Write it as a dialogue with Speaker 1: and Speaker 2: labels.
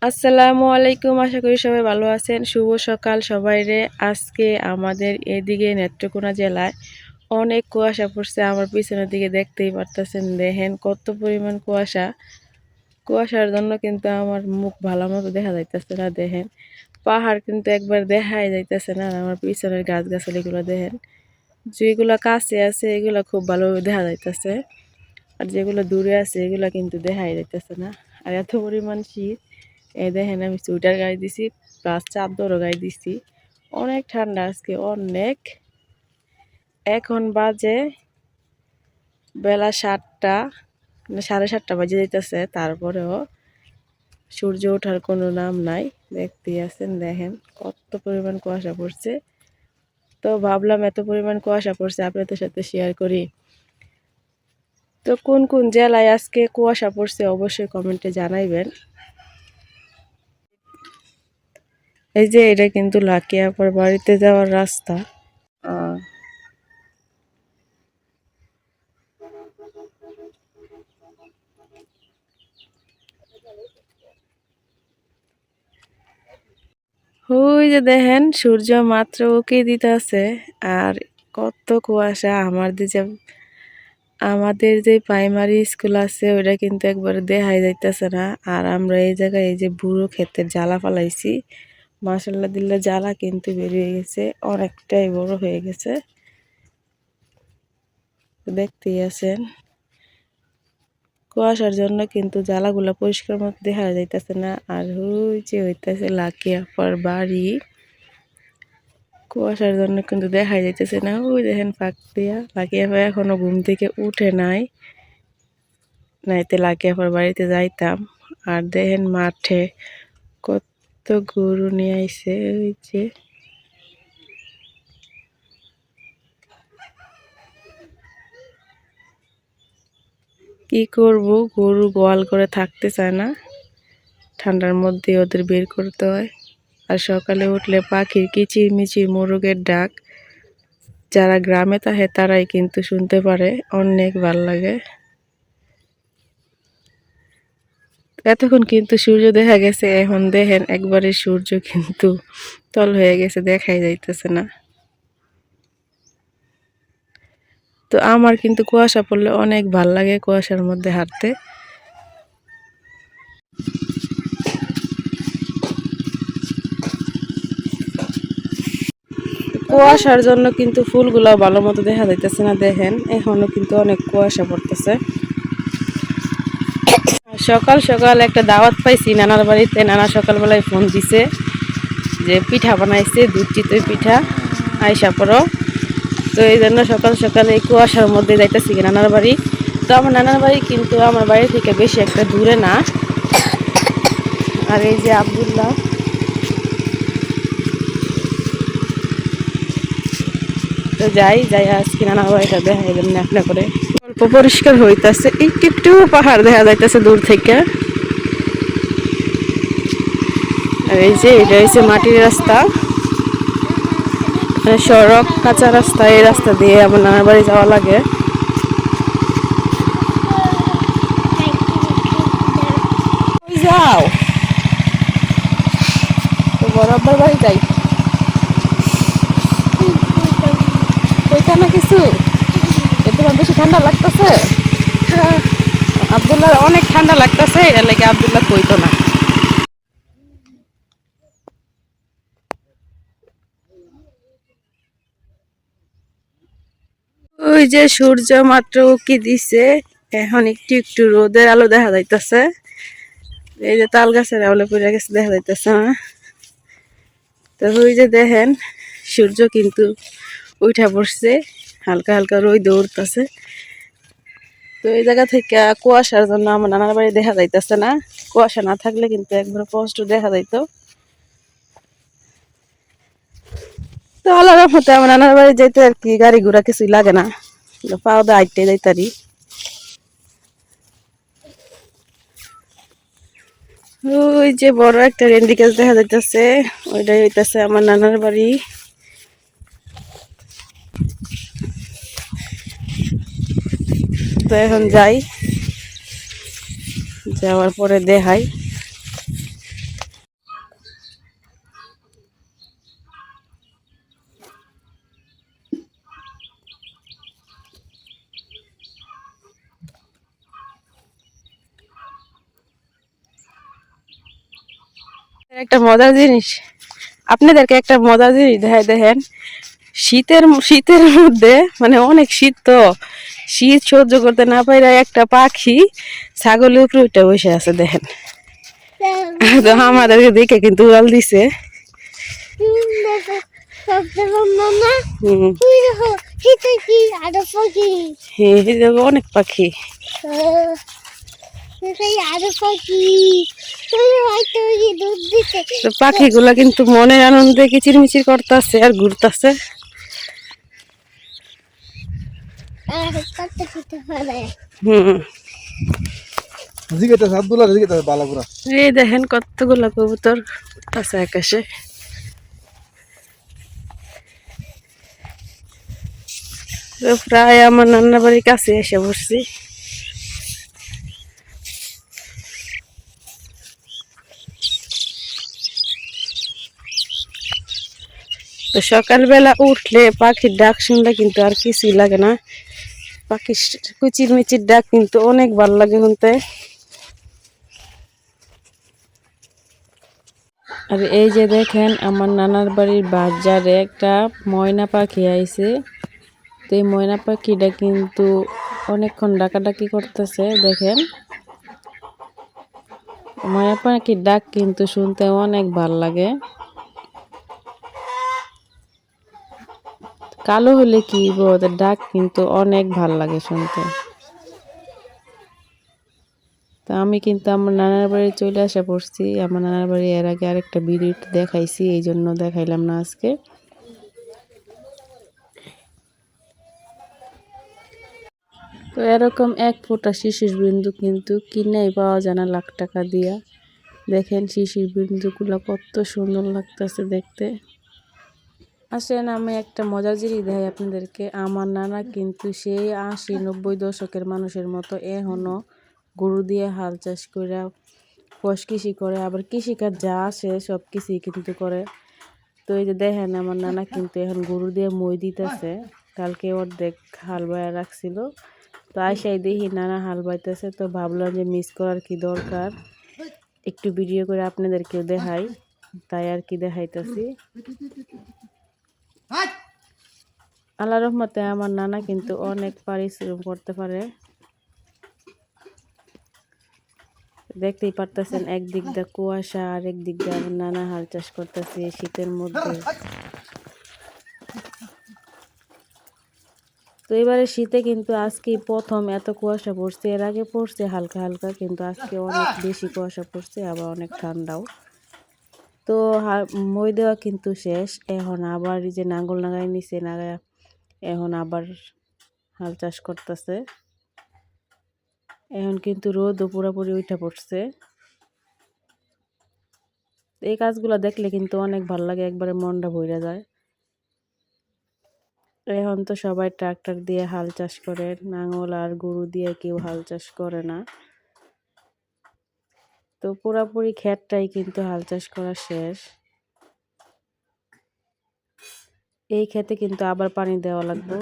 Speaker 1: আসসালামু আলাইকুম, আশা করি সবাই ভালো আছেন। শুভ সকাল সবাইরে। আজকে আমাদের এদিকে নেত্রকোনা জেলায় অনেক কুয়াশা পড়ছে। আমার পিছনের দিকে দেখতেই পারতেছেন, দেখেন কত পরিমাণ কুয়াশা। কুয়াশার জন্য কিন্তু আমার মুখ ভালো মতো দেখা যাইতেছে না। দেখেন পাহাড় কিন্তু একবার দেখাই যাইতেছে না। আর আমার পিছনের গাছগাছালিগুলো দেখেন, যেগুলো কাছে আছে এগুলো খুব ভালোভাবে দেখা যাইতেছে, আর যেগুলো দূরে আছে এগুলো কিন্তু দেখাই যাইতেছে না। আর এত পরিমাণ শীত, এই দেখেন আমি সোয়েটার গায়ে দিছি, প্লাস চাদরও গায়ে দিছি। অনেক ঠান্ডা আজকে, অনেক। এখন বাজে বেলা 7টা, মানে 7:30 বাজে যাইতেছে, তারপরেও সূর্য ওঠার কোনো নাম নাই। দেখতেই আছেন, দেখেন কত পরিমাণ কুয়াশা পড়ছে। তো ভাবলাম এত পরিমাণ কুয়াশা পড়ছে আপনাদের সাথে শেয়ার করি। তো কোন কোন জেলায় আজকে কুয়াশা পড়ছে অবশ্যই কমেন্টে জানাইবেন। এই যে এটা কিন্তু লাকি আপার বাড়িতে যাওয়ার রাস্তা। আহ, ওই যে দেখেন সূর্য মাত্র উঁকি দিতেছে। আর কত কুয়াশা। আমাদের যে প্রাইমারি স্কুল আছে ওইটা কিন্তু একবারে দেখাই যাইতেছে না। আর আমরা এই জায়গায় এই যে বুড়ো ক্ষেতের জ্বালা ফালাইছি, মাশাল্লাহ দিল্লা জ্বালা কিন্তু বেরিয়ে গেছে, অনেকটাই বড় হয়ে গেছে। দেখতেই আছেন, কুয়াশার জন্য কিন্তু জ্বালাগুলা পরিষ্কার মতো দেখা যাইতেছে না। আর ওই যে হইতেছে লাকি আপার বাড়ি, কুয়াশার জন্য কিন্তু দেখা যাইতেছে না। ওই দেখেন ফাঁক দিয়া লাকি আপা এখনো ঘুম থেকে উঠে নাই, নাইতে লাকি আপার বাড়িতে যাইতাম। আর দেখেন মাঠে কত গরু নিয়ে আইছে। ওই যে কি করব, গরু গোয়াল করে থাকতে চায় না, ঠান্ডার মধ্যে ওদের বের করতে হয়। আর সকালে উঠলে পাখির কিচিরমিচির মোরগের ডাক, যারা গ্রামে থাকে তারাই কিন্তু শুনতে পারে, অনেক ভাল লাগে। এতক্ষণ কিন্তু সূর্য দেখা গেছে, এখন দেখেন একবারে সূর্য কিন্তু তল হয়ে গেছে, দেখাই যাইতেছে না। তো আমার কিন্তু কুয়াশা পড়লে অনেক ভাল লাগে, কুয়াশার মধ্যে হাঁটতে। কুয়াশার জন্য কিন্তু ফুলগুলো ভালো মতো দেখা যাইতেছে না। দেখেন এখনো কিন্তু অনেক কুয়াশা পড়তেছে। সকাল সকাল একটা দাওয়াত পাইছি নানার বাড়িতে। নানা সকালবেলায় ফোন দিছে যে পিঠা বানাইছে, দুধ চিতই পিঠা, আইসা পড়ো। তো এই জন্য সকাল সকাল এই কুয়াশার মধ্যে যাইতেছি নানার বাড়ি। তো আমার নানার বাড়ি কিন্তু আমার বাড়ি থেকে বেশি একটা দূরে না। আর এই যে আব্দুল্লাহ, তো যাই যাই আজকে নানার বাড়িটা দেখাই দেবেন আপনা করে। অল্প পরিষ্কার হইতেছে, একটু একটু পাহাড় দেখা যাইতেছে দূর থেকে। আর এই যে এটা হচ্ছে মাটির রাস্তা, মানে সড়ক কাঁচা রাস্তা, এই রাস্তা দিয়ে আমার নানার বাড়ি যাওয়া লাগে। যাও তো বড় আব্বার বাড়ি যাই, কইতা না কিছু? তোমার বেশি ঠান্ডা লাগতেছে? আব্দুল্লাহ অনেক ঠান্ডা লাগতেছে, এর লাগে আব্দুল্লাহ কইতো না। ওই যে সূর্য মাত্র উকি দিছে, এখন একটু একটু রোদের আলো দেখা যাইতেছে। এই যে তাল গাছের আলো পড়ে গেছে, দেখা যাইতেছে না। তো ওই যে দেখেন সূর্য কিন্তু উঠা পড়ছে, হালকা হালকা রোদ উঠতেছে। তো এই জায়গা থেকে কুয়াশার জন্য আমার নানার বাড়ি দেখা যাইতেছে না। কুয়াশা না থাকলে কিন্তু একবার স্পষ্ট দেখা যাইতো। তো আল্লাহ রহমতে আমার নানার বাড়ি যেতে আর কি গাড়ি ঘোড়া কিছুই লাগে না, পাও দা আইটে যাইতারি। ওই যে বড় একটা রেন্ডি গাছ দেখা যাইতেছে, ওইটাই হইতেছে আমার নানার বাড়ি। তো এখন যাই, যাওয়ার পরে দেখাই। একটা মজার জিনিস, আপনাদেরকে একটা মজার জিনিস দেখাই, দেখেন শীতের শীতের মধ্যে মানে অনেক শীত, তো শীত সহ্য করতে না পারে একটা পাখি ছাগলের উপরে উঠে বসে আছে দেখেন। তো আমাদেরকে দেখে কিন্তু উড়াল দিছে। অনেক পাখি, পাখিগুলা কিন্তু মনের আনন্দে কিচিরমিচির করতেছে আর ঘুরতেছে। এই দেখেন কতগুলা কবুতর আছে আকাশে। তো প্রায় আমার নান্না বাড়ির কাছে এসে বসছি। তো সকালবেলা উঠলে পাখির ডাক শুনলে কিন্তু আর কিছুই লাগে না, পাখির কুচির মিচির ডাক কিন্তু অনেক ভালো লাগে শুনতে। আর এই যে দেখেন আমার নানার বাড়ির বাজারে একটা ময়না পাখি আইছে। তো এই ময়না পাখিটা কিন্তু অনেকক্ষণ ডাকাডাকি করতেছে। দেখেন ময়না পাখির ডাক কিন্তু শুনতে অনেক ভাল লাগে। কালো হলে কি ওদের ডাক কিন্তু অনেক ভাল লাগে শুনতে। তো আমি কিন্তু আমার নানার বাড়ি চলে আসা পড়ছি। আমার নানার বাড়ি এর আগে আরেকটা ভিডিও দেখাইছি, এই জন্য দেখাইলাম না আজকে। তো এরকম এক ফোঁটা শিশির বিন্দু কিন্তু কিনেই পাওয়া যায় না লাখ টাকা দিয়া। দেখেন শিশির বিন্দুগুলো কত সুন্দর লাগতেছে দেখতে। আসেন আমি একটা মজার জিনিস দেখাই আপনাদেরকে। আমার নানা কিন্তু সেই 80-90 দশকের মানুষের মতো এখনো গরু দিয়ে হাল চাষ করে পশ কৃষি করে, আবার কৃষিকাজ যা আসে সব কিছুই কিন্তু করে। তো এই যে দেখেন আমার নানা কিন্তু এখন গরু দিয়ে মই দিতেছে। কালকে অর্ধেক হাল বাইয়া রাখছিল, তো আইসাই দেখি নানা হাল বাইতেছে। তো ভাবলাম যে মিস করার কি দরকার, একটু ভিডিও করে আপনাদেরকেও দেখাই, তাই আর কি দেখাইতেছি। আল্লাহর রহমতে আমার নানা কিন্তু অনেক পরিশ্রম করতে পারে। দেখতেই পারতেছেন একদিক দিয়ে কুয়াশা আর একদিক দিয়ে আমার নানা হাল চাষ করতেছে শীতের মধ্যে। তো এবারে শীতে কিন্তু আজকে প্রথম এত কুয়াশা পড়ছে, এর আগে পড়ছে হালকা হালকা, কিন্তু আজকে অনেক বেশি কুয়াশা পড়ছে, আবার অনেক ঠান্ডাও। তো মই দেওয়া কিন্তু শেষ, এখন আবার এই যে নাঙ্গল নাগাই নিচে নাগায় এখন আবার হাল চাষ করতেছে। এখন কিন্তু রোদও পুরোপুরি উঠে পড়ছে। এই কাজগুলো দেখলে কিন্তু অনেক ভালো লাগে, একবারে মনটা ভরে যায়। এখন তো সবাই ট্রাক্টর দিয়ে হাল চাষ করে, নাঙ্গল আর গরু দিয়ে কেউ হাল চাষ করে না। তো পুরাপুরি ক্ষেতটাই কিন্তু হাল চাষ করা শেষ। এই ক্ষেতে কিন্তু আবার পানি দেওয়া লাগবে।